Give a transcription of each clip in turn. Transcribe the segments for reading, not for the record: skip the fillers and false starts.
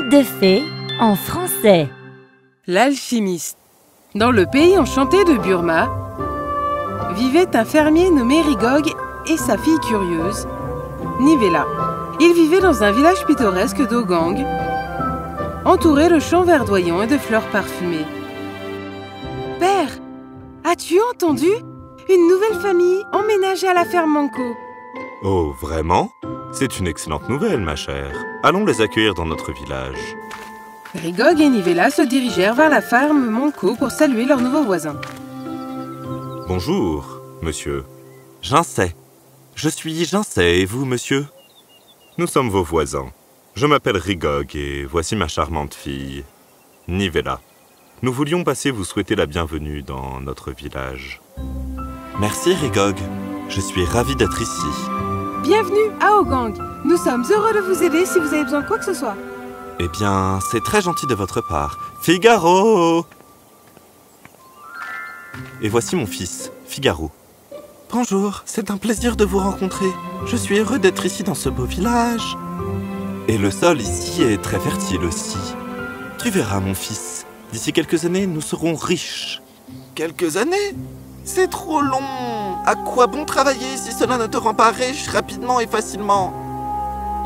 Conte de fées en français. L'alchimiste. Dans le pays enchanté de Burma, vivait un fermier nommé Rigog et sa fille curieuse, Nivela. Ils vivaient dans un village pittoresque d'Ogang, entouré de champs verdoyants et de fleurs parfumées. Père, as-tu entendu? Une nouvelle famille emménage à la ferme Manco. Oh, vraiment? C'est une excellente nouvelle, ma chère. Allons les accueillir dans notre village. Rigog et Nivela se dirigèrent vers la ferme Manco pour saluer leurs nouveaux voisins. Bonjour, monsieur. Jinsei. Je suis Jinsei, et vous, monsieur? Nous sommes vos voisins. Je m'appelle Rigog et voici ma charmante fille, Nivela. Nous voulions passer vous souhaiter la bienvenue dans notre village. Merci, Rigog. Je suis ravi d'être ici. Bienvenue à Ogang. Nous sommes heureux de vous aider si vous avez besoin de quoi que ce soit. Eh bien, c'est très gentil de votre part. Figaro! Et voici mon fils, Figaro. Bonjour, c'est un plaisir de vous rencontrer. Je suis heureux d'être ici dans ce beau village. Et le sol ici est très fertile aussi. Tu verras, mon fils. D'ici quelques années, nous serons riches. Quelques années? C'est trop long. À quoi bon travailler si cela ne te rend pas riche rapidement et facilement?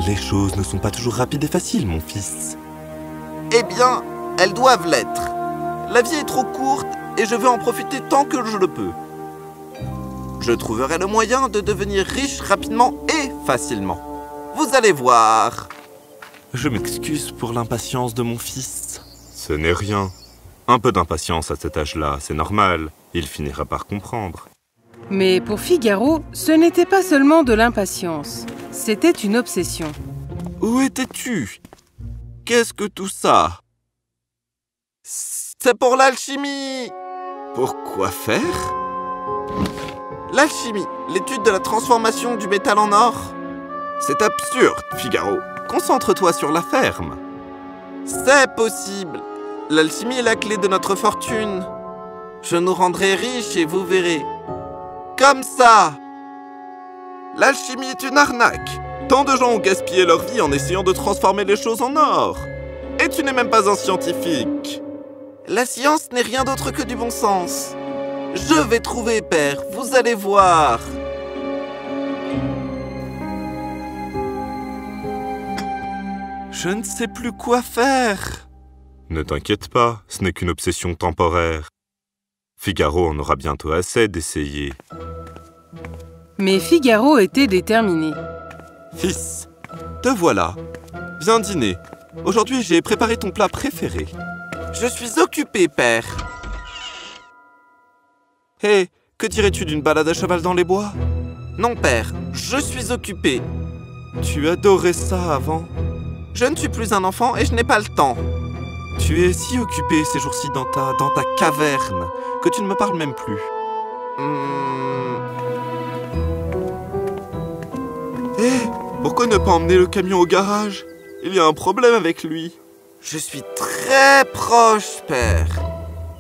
Les choses ne sont pas toujours rapides et faciles, mon fils. Eh bien, elles doivent l'être. La vie est trop courte et je veux en profiter tant que je le peux. Je trouverai le moyen de devenir riche rapidement et facilement. Vous allez voir. Je m'excuse pour l'impatience de mon fils. Ce n'est rien. Un peu d'impatience à cet âge-là, c'est normal. Il finira par comprendre. Mais pour Figaro, ce n'était pas seulement de l'impatience. C'était une obsession. Où étais-tu? Qu'est-ce que tout ça? C'est pour l'alchimie! Pour quoi faire? L'alchimie, l'étude de la transformation du métal en or. C'est absurde, Figaro. Concentre-toi sur la ferme. C'est possible. L'alchimie est la clé de notre fortune. Je nous rendrai riches et vous verrez. Comme ça! L'alchimie est une arnaque. Tant de gens ont gaspillé leur vie en essayant de transformer les choses en or. Et tu n'es même pas un scientifique. La science n'est rien d'autre que du bon sens. Je vais trouver, père. Vous allez voir. Je ne sais plus quoi faire. Ne t'inquiète pas, ce n'est qu'une obsession temporaire. Figaro en aura bientôt assez d'essayer. Mais Figaro était déterminé. Fils, te voilà. Viens dîner. Aujourd'hui, j'ai préparé ton plat préféré. Je suis occupé, père. Hé, que dirais-tu d'une balade à cheval dans les bois? Non, père, je suis occupé. Tu adorais ça avant? Je ne suis plus un enfant et je n'ai pas le temps. Tu es si occupé ces jours-ci dans ta caverne que tu ne me parles même plus. Hé, pourquoi ne pas emmener le camion au garage? Il y a un problème avec lui. Je suis très proche, père.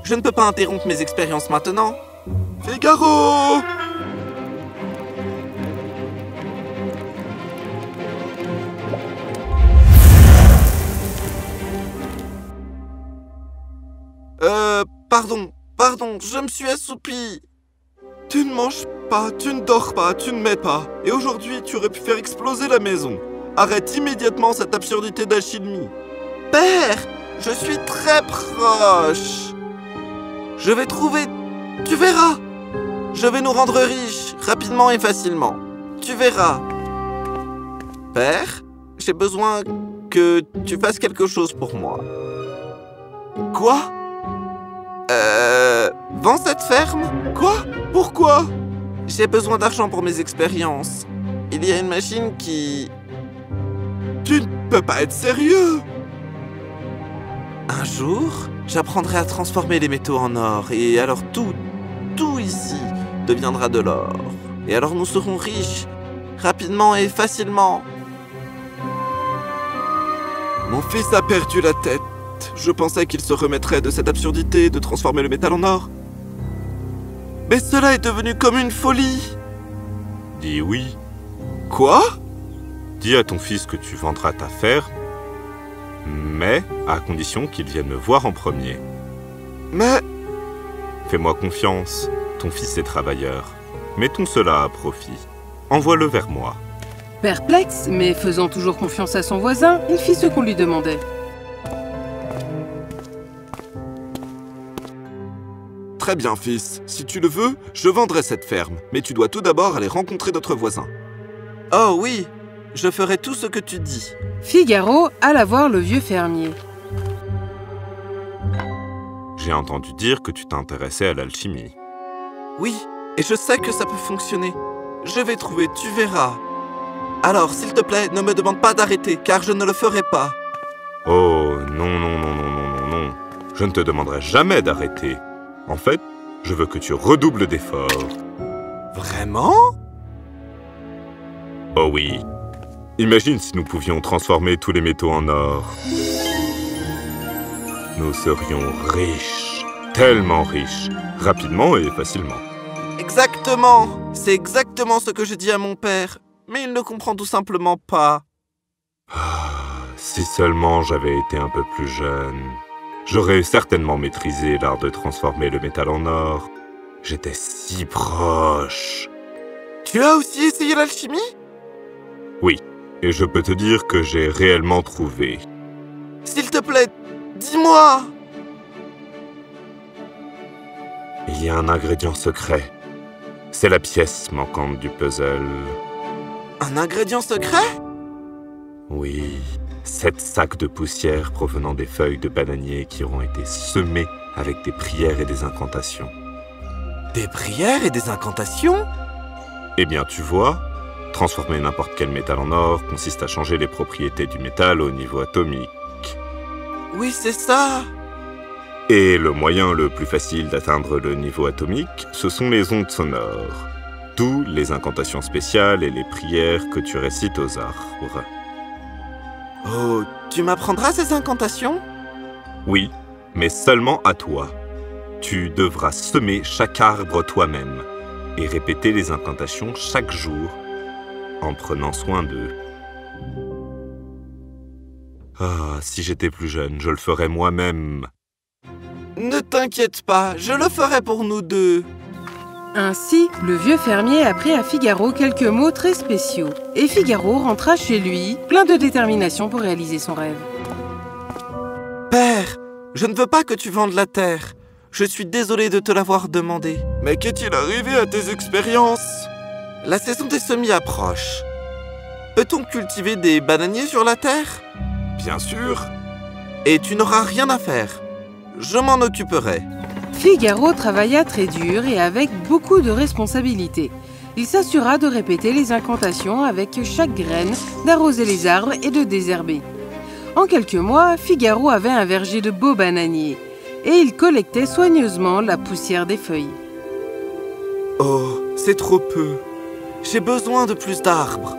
Je ne peux pas interrompre mes expériences maintenant. Figaro! Pardon, je me suis assoupi. Tu ne manges pas, tu ne dors pas, tu ne mets pas. Et aujourd'hui, tu aurais pu faire exploser la maison. Arrête immédiatement cette absurdité d'alchimie. Père, je suis très proche. Je vais trouver... Tu verras. Je vais nous rendre riches, rapidement et facilement. Tu verras. Père, j'ai besoin que tu fasses quelque chose pour moi. Quoi? Vends cette ferme? Quoi? Pourquoi? J'ai besoin d'argent pour mes expériences. Il y a une machine qui... Tu ne peux pas être sérieux! Un jour, j'apprendrai à transformer les métaux en or, et alors tout ici deviendra de l'or. Et alors nous serons riches, rapidement et facilement. Mon fils a perdu la tête. Je pensais qu'il se remettrait de cette absurdité de transformer le métal en or. Mais cela est devenu comme une folie. Dis oui. Quoi? Dis à ton fils que tu vendras ta ferme Mais à condition qu'il vienne me voir en premier. Mais... Fais-moi confiance, ton fils est travailleur. Mettons cela à profit. Envoie-le vers moi. Perplexe, mais faisant toujours confiance à son voisin, il fit ce qu'on lui demandait. Très bien, fils. Si tu le veux, je vendrai cette ferme. Mais tu dois tout d'abord aller rencontrer notre voisin. Oh oui, je ferai tout ce que tu dis. Figaro alla voir le vieux fermier. J'ai entendu dire que tu t'intéressais à l'alchimie. Oui, et je sais que ça peut fonctionner. Je vais trouver, tu verras. Alors, s'il te plaît, ne me demande pas d'arrêter, car je ne le ferai pas. Oh, non, non, non, non, non, non, non. Je ne te demanderai jamais d'arrêter. En fait, je veux que tu redoubles d'efforts. Vraiment? Oh oui. Imagine si nous pouvions transformer tous les métaux en or. Nous serions riches, tellement riches, rapidement et facilement. Exactement! C'est exactement ce que je dis à mon père. Mais il ne comprend tout simplement pas. Ah, si seulement j'avais été un peu plus jeune. J'aurais certainement maîtrisé l'art de transformer le métal en or. J'étais si proche. Tu as aussi essayé l'alchimie? Oui, et je peux te dire que j'ai réellement trouvé. S'il te plaît, dis-moi! Il y a un ingrédient secret. C'est la pièce manquante du puzzle. Un ingrédient secret? Oui, 7 sacs de poussière provenant des feuilles de bananier qui auront été semés avec des prières et des incantations. Des prières et des incantations? Eh bien, tu vois, transformer n'importe quel métal en or consiste à changer les propriétés du métal au niveau atomique. Oui, c'est ça! Et le moyen le plus facile d'atteindre le niveau atomique, ce sont les ondes sonores. D'où les incantations spéciales et les prières que tu récites aux arbres. Oh, tu m'apprendras ces incantations? Oui, mais seulement à toi. Tu devras semer chaque arbre toi-même et répéter les incantations chaque jour en prenant soin d'eux. Ah, si j'étais plus jeune, je le ferais moi-même. Ne t'inquiète pas, je le ferai pour nous deux. Ainsi, le vieux fermier apprit à Figaro quelques mots très spéciaux. Et Figaro rentra chez lui, plein de détermination pour réaliser son rêve. Père, je ne veux pas que tu vendes la terre. Je suis désolé de te l'avoir demandé. Mais qu'est-il arrivé à tes expériences? La saison des semis approche. Peut-on cultiver des bananiers sur la terre? Bien sûr. Et tu n'auras rien à faire. Je m'en occuperai. Figaro travailla très dur et avec beaucoup de responsabilités. Il s'assura de répéter les incantations avec chaque graine, d'arroser les arbres et de désherber. En quelques mois, Figaro avait un verger de beaux bananiers et il collectait soigneusement la poussière des feuilles. Oh, c'est trop peu. J'ai besoin de plus d'arbres.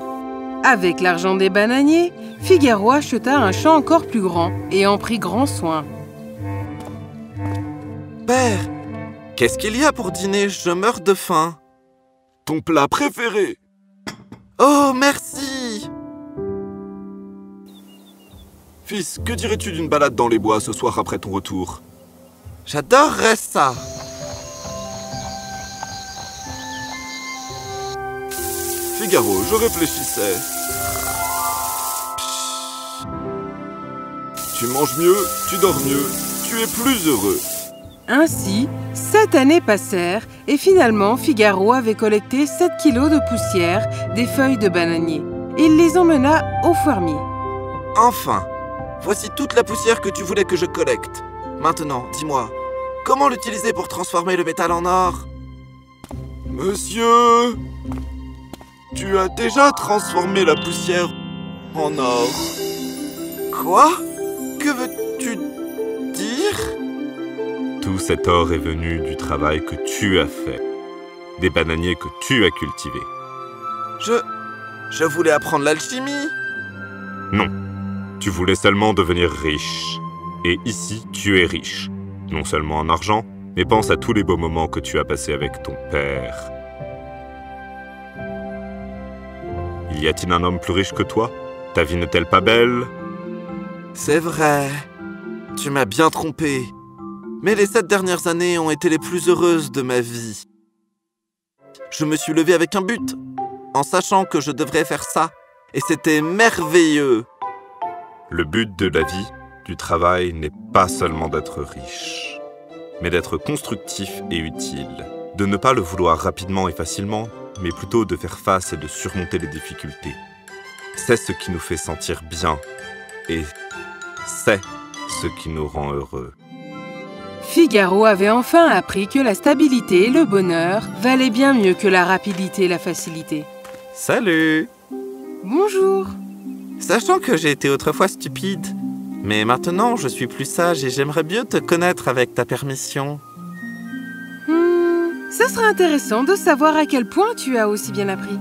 Avec l'argent des bananiers, Figaro acheta un champ encore plus grand et en prit grand soin. Père, qu'est-ce qu'il y a pour dîner? Je meurs de faim. Ton plat préféré? Oh, merci! Fils, que dirais-tu d'une balade dans les bois ce soir après ton retour? J'adorerais ça! Figaro, je réfléchissais. Tu manges mieux, tu dors mieux, tu es plus heureux. Ainsi, 7 années passèrent et finalement Figaro avait collecté 7 kilos de poussière des feuilles de bananier. Il les emmena au fermier. Enfin, voici toute la poussière que tu voulais que je collecte. Maintenant, dis-moi, comment l'utiliser pour transformer le métal en or? Monsieur, tu as déjà transformé la poussière en or. Quoi? Que veux-tu dire? Tout cet or est venu du travail que tu as fait, des bananiers que tu as cultivés. Je voulais apprendre l'alchimie. Non, tu voulais seulement devenir riche. Et ici, tu es riche. Non seulement en argent, mais pense à tous les beaux moments que tu as passés avec ton père. Y a-t-il un homme plus riche que toi? Ta vie n'est-elle pas belle? C'est vrai. Tu m'as bien trompé. Mais les 7 dernières années ont été les plus heureuses de ma vie. Je me suis levé avec un but, en sachant que je devrais faire ça. Et c'était merveilleux. Le but de la vie, du travail, n'est pas seulement d'être riche, mais d'être constructif et utile. De ne pas le vouloir rapidement et facilement, mais plutôt de faire face et de surmonter les difficultés. C'est ce qui nous fait sentir bien, et c'est ce qui nous rend heureux. Figaro avait enfin appris que la stabilité et le bonheur valaient bien mieux que la rapidité et la facilité. Salut! Bonjour! Sachant que j'ai été autrefois stupide, mais maintenant je suis plus sage et j'aimerais mieux te connaître avec ta permission. Ça sera intéressant de savoir à quel point tu as aussi bien appris.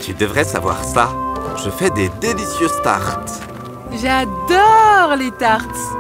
Tu devrais savoir ça. Je fais des délicieuses tartes. J'adore les tartes!